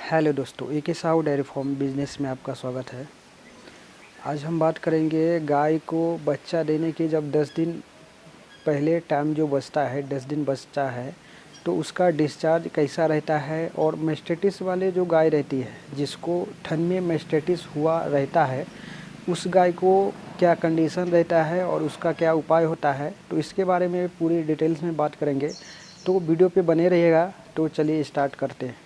Hello दोस्तों, ए के Sahu dairy farm business में आपका स्वागत है। आज हम बात करेंगे गाय को बच्चा देने के जब 10 दिन पहले टाइम जो बचता है, 10 दिन बचता है, तो उसका डिस्चार्ज कैसा रहता है। और मेस्टेटिस वाले जो गाय रहती है, जिसको ठन में मेस्टेटिस हुआ रहता है, उस गाय को क्या कंडीशन रहता है और उसका क्या उपाय होता है, तो इसके बारे में पूरी डिटेल्स में बात करेंगे। तो वीडियो पे बने रहिएगा। तो चलिए स्टार्ट करते हैं।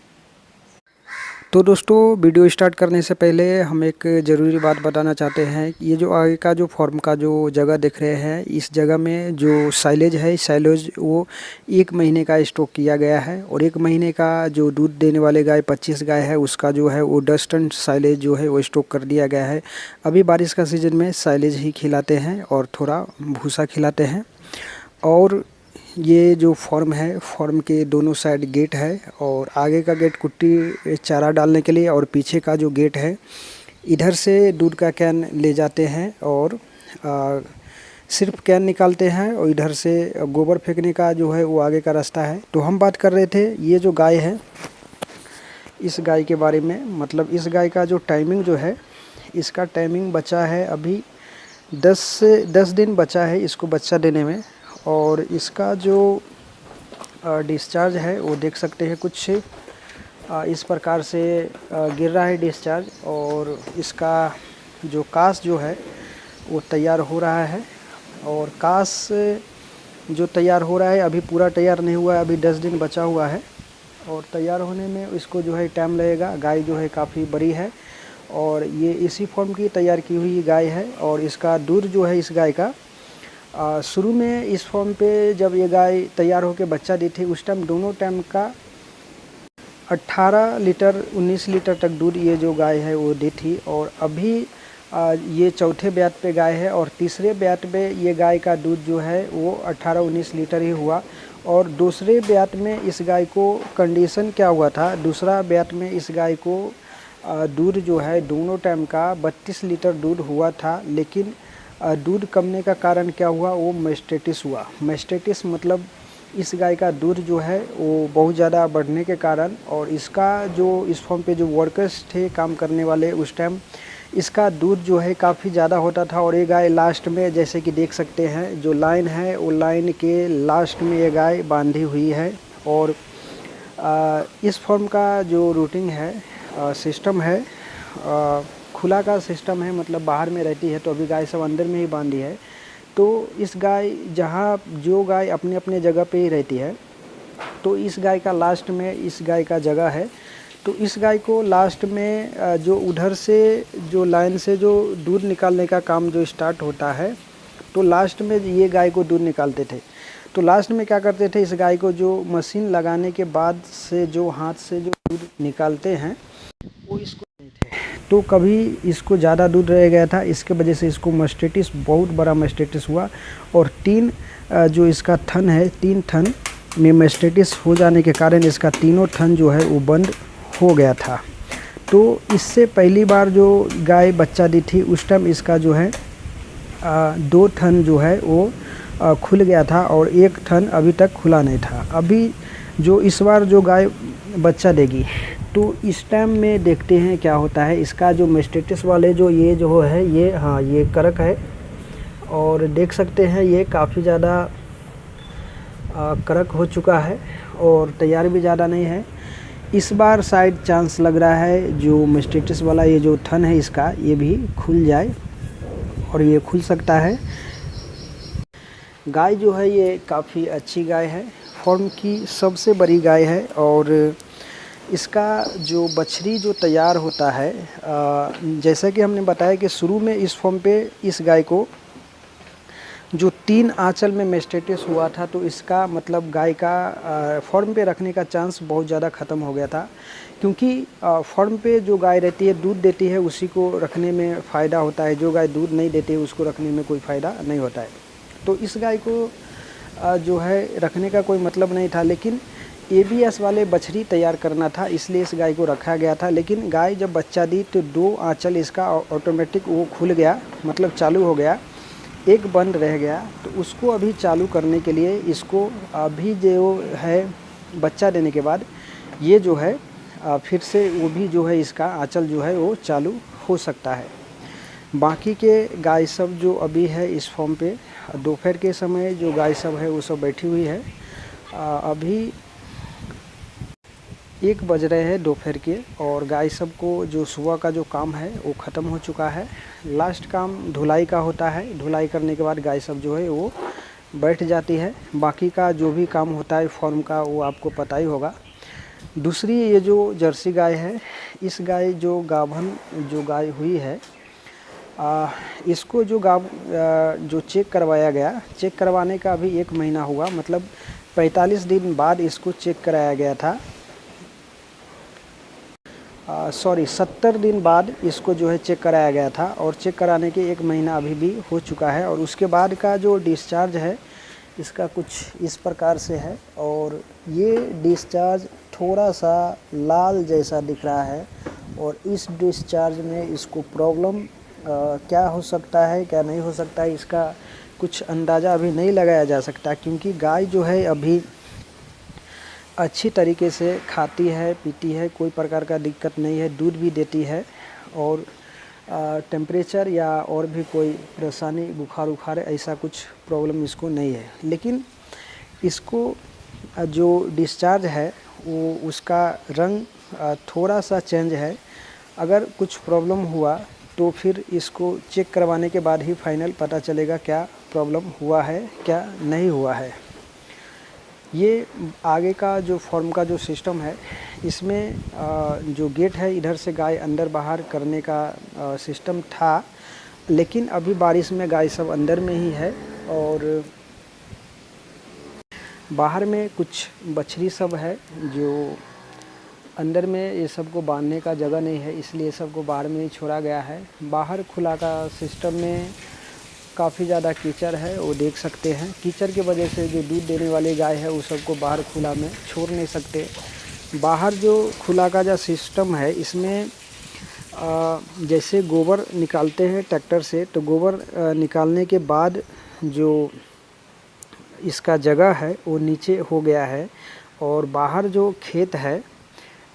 तो दोस्तों, वीडियो स्टार्ट करने से पहले हम एक ज़रूरी बात बताना चाहते हैं। ये जो आगे का जो फार्म का जो जगह देख रहे हैं, इस जगह में जो साइलेज है, साइलेज वो 1 महीने का स्टॉक किया गया है। और 1 महीने का जो दूध देने वाले गाय 25 गाय है, उसका जो है वो 10 टन साइलेज जो है वो स्टॉक कर दिया गया है। अभी बारिश का सीज़न में साइलेज ही खिलाते हैं और थोड़ा भूसा खिलाते हैं। और ये जो फार्म है, फार्म के दोनों साइड गेट है, और आगे का गेट कुट्टी चारा डालने के लिए, और पीछे का जो गेट है, इधर से दूध का कैन ले जाते हैं और सिर्फ कैन निकालते हैं, और इधर से गोबर फेंकने का जो है वो आगे का रास्ता है। तो हम बात कर रहे थे ये जो गाय है, इस गाय के बारे में। मतलब इस गाय का जो टाइमिंग जो है, इसका टाइमिंग बचा है अभी 10 दिन बचा है इसको बच्चा देने में। और इसका जो डिस्चार्ज है वो देख सकते हैं, कुछ इस प्रकार से गिर रहा है डिस्चार्ज। और इसका जो कास जो है वो तैयार हो रहा है, और कास जो तैयार हो रहा है अभी पूरा तैयार नहीं हुआ है, अभी 10 दिन बचा हुआ है। और तैयार होने में इसको जो है टाइम लगेगा। गाय जो है काफ़ी बड़ी है, और ये इसी फॉर्म की तैयार की हुई गाय है। और इसका दूध जो है इस गाय का शुरू में इस फॉर्म पे जब ये गाय तैयार होकर बच्चा दी थी, उस टाइम दोनों टाइम का 18 लीटर 19 लीटर तक दूध ये जो गाय है वो दी थी। और अभी ये चौथे ब्यात पे गाय है, और तीसरे ब्यात में ये गाय का दूध जो है वो 18-19 लीटर ही हुआ। और दूसरे ब्यात में इस गाय को कंडीशन क्या हुआ था, दूसरा ब्यात में इस गाय को दूध जो है दोनों टाइम का 32 लीटर दूध हुआ था। लेकिन दूध कमने का कारण क्या हुआ, वो मेस्टेटिस हुआ। मेस्टेटिस मतलब इस गाय का दूध जो है वो बहुत ज़्यादा बढ़ने के कारण, और इसका जो इस फॉर्म पे जो वर्कर्स थे काम करने वाले, उस टाइम इसका दूध जो है काफ़ी ज़्यादा होता था। और ये गाय लास्ट में, जैसे कि देख सकते हैं, जो लाइन है वो लाइन के लास्ट में ये गाय बांधी हुई है। और इस फॉर्म का जो रूटिंग है, सिस्टम है, खुला का सिस्टम है, मतलब बाहर में रहती है, तो अभी गाय सब अंदर में ही बांधी है। तो इस गाय जहाँ जो गाय अपने अपने जगह पे ही रहती है, तो इस गाय का लास्ट में इस गाय का जगह है। तो इस गाय को लास्ट में जो उधर से जो लाइन से जो दूध निकालने का काम जो स्टार्ट होता है, तो लास्ट में ये गाय को दूध निकालते थे। तो लास्ट में क्या करते थे, इस गाय को जो मशीन लगाने के बाद से जो हाथ से जो दूध निकालते हैं, वो इसको नहीं थे। तो कभी इसको ज़्यादा दूध रह गया था, इसके वजह से इसको मेस्टेटिस, बहुत बड़ा मेस्टेटिस हुआ। और 3 जो इसका थन है, 3 थन में मेस्टेटिस हो जाने के कारण इसका तीनों थन जो है वो बंद हो गया था। तो इससे पहली बार जो गाय बच्चा दी थी, उस टाइम इसका जो है 2 थन जो है वो खुल गया था, और 1 थन अभी तक खुला नहीं था। अभी जो इस बार जो गाय बच्चा देगी, तो इस टाइम में देखते हैं क्या होता है। इसका जो मेस्टेटिस वाले जो ये जो है, ये हाँ ये करक है, और देख सकते हैं ये काफ़ी ज़्यादा करक हो चुका है, और तैयार भी ज़्यादा नहीं है। इस बार शायद चांस लग रहा है जो मेस्टेटिस वाला ये जो थन है इसका, ये भी खुल जाए, और ये खुल सकता है। गाय जो है ये काफ़ी अच्छी गाय है, फॉर्म की सबसे बड़ी गाय है। और इसका जो बछड़ी जो तैयार होता है, जैसा कि हमने बताया कि शुरू में इस फॉर्म पे इस गाय को जो 3 आंचल में मेस्टेटिस हुआ था, तो इसका मतलब गाय का फॉर्म पे रखने का चांस बहुत ज़्यादा ख़त्म हो गया था। क्योंकि फॉर्म पे जो गाय रहती है, दूध देती है, उसी को रखने में फ़ायदा होता है। जो गाय दूध नहीं देती है उसको रखने में कोई फ़ायदा नहीं होता है। तो इस गाय को जो है रखने का कोई मतलब नहीं था। लेकिन ABS वाले बछड़ी तैयार करना था, इसलिए इस गाय को रखा गया था। लेकिन गाय जब बच्चा दी तो 2 आंचल इसका ऑटोमेटिक वो खुल गया, मतलब चालू हो गया, 1 बंद रह गया। तो उसको अभी चालू करने के लिए इसको अभी जो है बच्चा देने के बाद ये जो है फिर से वो भी जो है इसका आंचल जो है वो चालू हो सकता है। बाकी के गाय सब जो अभी है इस फॉर्म पे, दोपहर के समय जो गाय सब है वो सब बैठी हुई है। अभी 1 बज रहे हैं दोपहर के, और गाय सब को जो सुबह का जो काम है वो ख़त्म हो चुका है। लास्ट काम धुलाई का होता है। धुलाई करने के बाद गाय सब जो है वो बैठ जाती है। बाकी का जो भी काम होता है फॉर्म का वो आपको पता ही होगा। दूसरी ये जो जर्सी गाय है, इस गाय जो गाभन जो गाय हुई है, इसको जो जो चेक करवाया गया, चेक करवाने का अभी 1 महीना हुआ, मतलब 45 दिन बाद इसको चेक कराया गया था। 70 दिन बाद इसको जो है चेक कराया गया था, और चेक कराने के 1 महीना अभी भी हो चुका है। और उसके बाद का जो डिस्चार्ज है इसका कुछ इस प्रकार से है, और ये डिस्चार्ज थोड़ा सा लाल जैसा दिख रहा है। और इस डिस्चार्ज में इसको प्रॉब्लम क्या हो सकता है क्या नहीं हो सकता है, इसका कुछ अंदाज़ा अभी नहीं लगाया जा सकता, क्योंकि गाय जो है अभी अच्छी तरीके से खाती है, पीती है, कोई प्रकार का दिक्कत नहीं है, दूध भी देती है, और टेम्परेचर या और भी कोई परेशानी, बुखार ऐसा कुछ प्रॉब्लम इसको नहीं है। लेकिन इसको जो डिस्चार्ज है वो उसका रंग थोड़ा सा चेंज है। अगर कुछ प्रॉब्लम हुआ तो फिर इसको चेक करवाने के बाद ही फाइनल पता चलेगा क्या प्रॉब्लम हुआ है क्या नहीं हुआ है। ये आगे का जो फॉर्म का जो सिस्टम है, इसमें जो गेट है इधर से गाय अंदर बाहर करने का सिस्टम था, लेकिन अभी बारिश में गाय सब अंदर में ही है, और बाहर में कुछ बछड़ी सब है जो अंदर में, ये सब को बांधने का जगह नहीं है, इसलिए सब को बाहर में ही छोड़ा गया है। बाहर खुला का सिस्टम में काफ़ी ज़्यादा कीचड़ है, वो देख सकते हैं। कीचड़ की वजह से जो दूध देने वाली गाय है वो सबको बाहर खुला में छोड़ नहीं सकते। बाहर जो खुला का जो सिस्टम है, इसमें जैसे गोबर निकालते हैं ट्रैक्टर से, तो गोबर निकालने के बाद जो इसका जगह है वो नीचे हो गया है, और बाहर जो खेत है,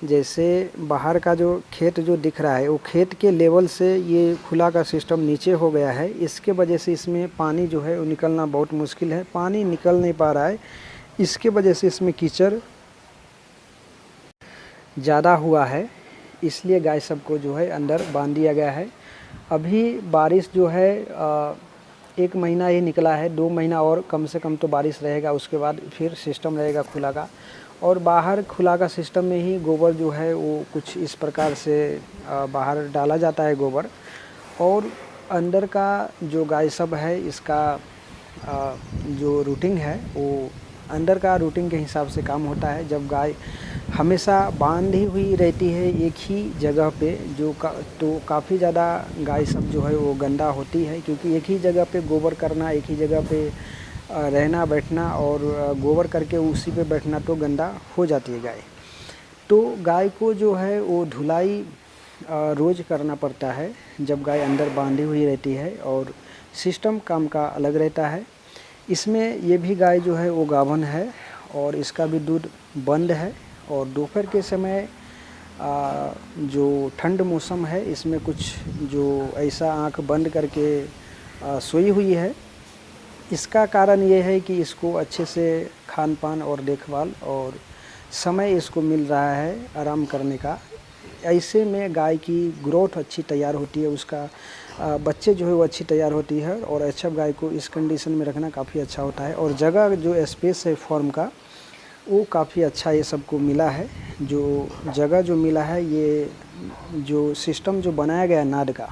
जैसे बाहर का जो खेत जो दिख रहा है वो खेत के लेवल से ये खुला का सिस्टम नीचे हो गया है। इसके वजह से इसमें पानी जो है वो निकलना बहुत मुश्किल है, पानी निकल नहीं पा रहा है। इसके वजह से इसमें कीचड़ ज़्यादा हुआ है, इसलिए गाय सबको जो है अंदर बांध दिया गया है। अभी बारिश जो है 1 महीना ही निकला है, 2 महीना और कम से कम तो बारिश रहेगा, उसके बाद फिर सिस्टम रहेगा खुला का। और बाहर खुला का सिस्टम में ही गोबर जो है वो कुछ इस प्रकार से बाहर डाला जाता है गोबर, और अंदर का जो गाय सब है इसका जो रूटिंग है वो अंदर का रूटिंग के हिसाब से काम होता है। जब गाय हमेशा बांधी हुई रहती है एक ही जगह पे, तो काफ़ी ज़्यादा गाय सब जो है वो गंदा होती है, क्योंकि एक ही जगह पे गोबर करना, एक ही जगह पे रहना बैठना, और गोबर करके उसी पे बैठना, तो गंदा हो जाती है गाय। तो गाय को जो है वो धुलाई रोज़ करना पड़ता है जब गाय अंदर बांधी हुई रहती है, और सिस्टम काम का अलग रहता है। इसमें ये भी गाय जो है वो गाभन है, और इसका भी दूध बंद है। और दोपहर के समय जो ठंड मौसम है, इसमें कुछ जो ऐसा आँख बंद करके सोई हुई है। इसका कारण ये है कि इसको अच्छे से खान पान और देखभाल और समय इसको मिल रहा है आराम करने का। ऐसे में गाय की ग्रोथ अच्छी तैयार होती है, उसका बच्चे जो है वो अच्छी तैयार होती है, और अच्छा गाय को इस कंडीशन में रखना काफ़ी अच्छा होता है। और जगह जो स्पेस है फॉर्म का वो काफ़ी अच्छा ये सबको मिला है। जो जगह जो मिला है, ये जो सिस्टम जो बनाया गया नाद का,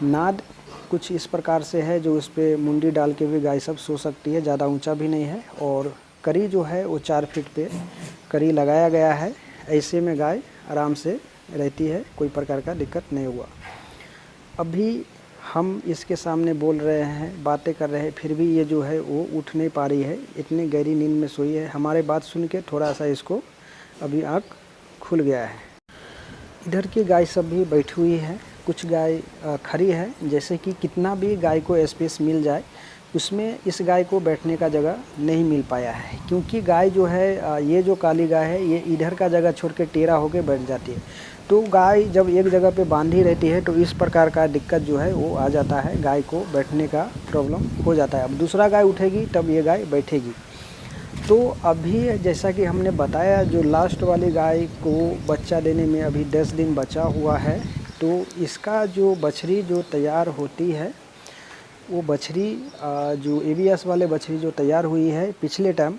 नाद कुछ इस प्रकार से है जो उस पर मुंडी डाल के भी गाय सब सो सकती है, ज़्यादा ऊंचा भी नहीं है। और करी जो है वो 4 फीट पे करी लगाया गया है। ऐसे में गाय आराम से रहती है, कोई प्रकार का दिक्कत नहीं हुआ। अभी हम इसके सामने बोल रहे हैं, बातें कर रहे हैं, फिर भी ये जो है वो उठ नहीं पा रही है, इतनी गहरी नींद में सोई है। हमारे बात सुन के थोड़ा सा इसको अभी आँख खुल गया है। इधर की गाय सब भी बैठी हुई है, कुछ गाय खड़ी है। जैसे कि कितना भी गाय को स्पेस मिल जाए उसमें इस गाय को बैठने का जगह नहीं मिल पाया है, क्योंकि गाय जो है ये जो काली गाय है ये इधर का जगह छोड़ के टेढ़ा होकर बैठ जाती है। तो गाय जब एक जगह पे बांधी रहती है तो इस प्रकार का दिक्कत जो है वो आ जाता है, गाय को बैठने का प्रॉब्लम हो जाता है। अब दूसरा गाय उठेगी तब ये गाय बैठेगी। तो अभी जैसा कि हमने बताया, जो लास्ट वाली गाय को बच्चा देने में अभी 10 दिन बचा हुआ है, तो इसका जो बछड़ी जो तैयार होती है वो बछड़ी जो ABS वाले बछड़ी जो तैयार हुई है पिछले टाइम,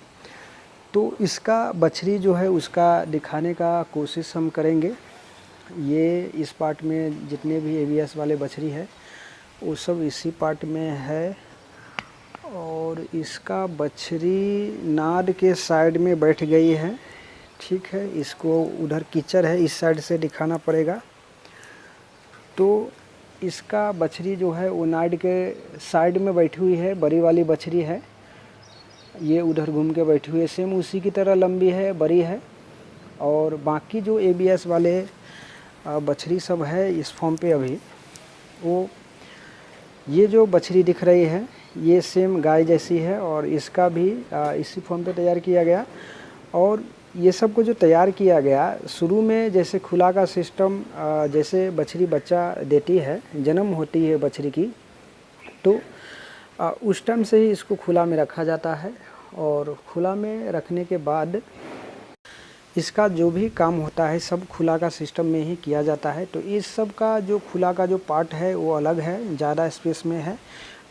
तो इसका बछड़ी जो है उसका दिखाने का कोशिश हम करेंगे। ये इस पार्ट में जितने भी ABS वाले बछड़ी है वो सब इसी पार्ट में है। और इसका बछड़ी नाद के साइड में बैठ गई है, ठीक है। इसको उधर कीचड़ है, इस साइड से दिखाना पड़ेगा। तो इसका बछड़ी जो है वो नाद के साइड में बैठी हुई है, बड़ी वाली बछड़ी है, ये उधर घूम के बैठी हुई है, सेम उसी की तरह लंबी है, बड़ी है। और बाकी जो ABS वाले बछड़ी सब है इस फॉर्म पे अभी, वो ये जो बछड़ी दिख रही है ये सेम गाय जैसी है और इसका भी इसी फॉर्म पे तैयार किया गया। और ये सब को जो तैयार किया गया शुरू में, जैसे खुला का सिस्टम, जैसे बछड़ी बच्चा देती है, जन्म होती है बछड़ी की, तो उस टाइम से ही इसको खुला में रखा जाता है। और खुला में रखने के बाद इसका जो भी काम होता है सब खुला का सिस्टम में ही किया जाता है। तो इस सब का जो खुला का जो पार्ट है वो अलग है, ज़्यादा स्पेस में है।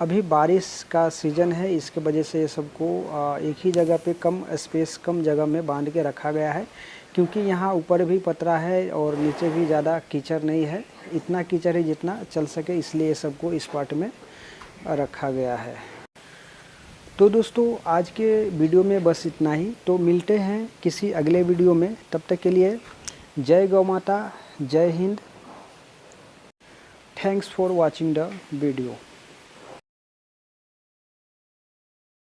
अभी बारिश का सीज़न है, इसके वजह से ये सबको एक ही जगह पे कम स्पेस, कम जगह में बांध के रखा गया है, क्योंकि यहाँ ऊपर भी पतरा है और नीचे भी ज़्यादा कीचड़ नहीं है, इतना कीचड़ है जितना चल सके, इसलिए ये सबको इस पार्ट में रखा गया है। तो दोस्तों आज के वीडियो में बस इतना ही। तो मिलते हैं किसी अगले वीडियो में, तब तक के लिए जय गौ माता, जय Hind. Thanks for watching the video.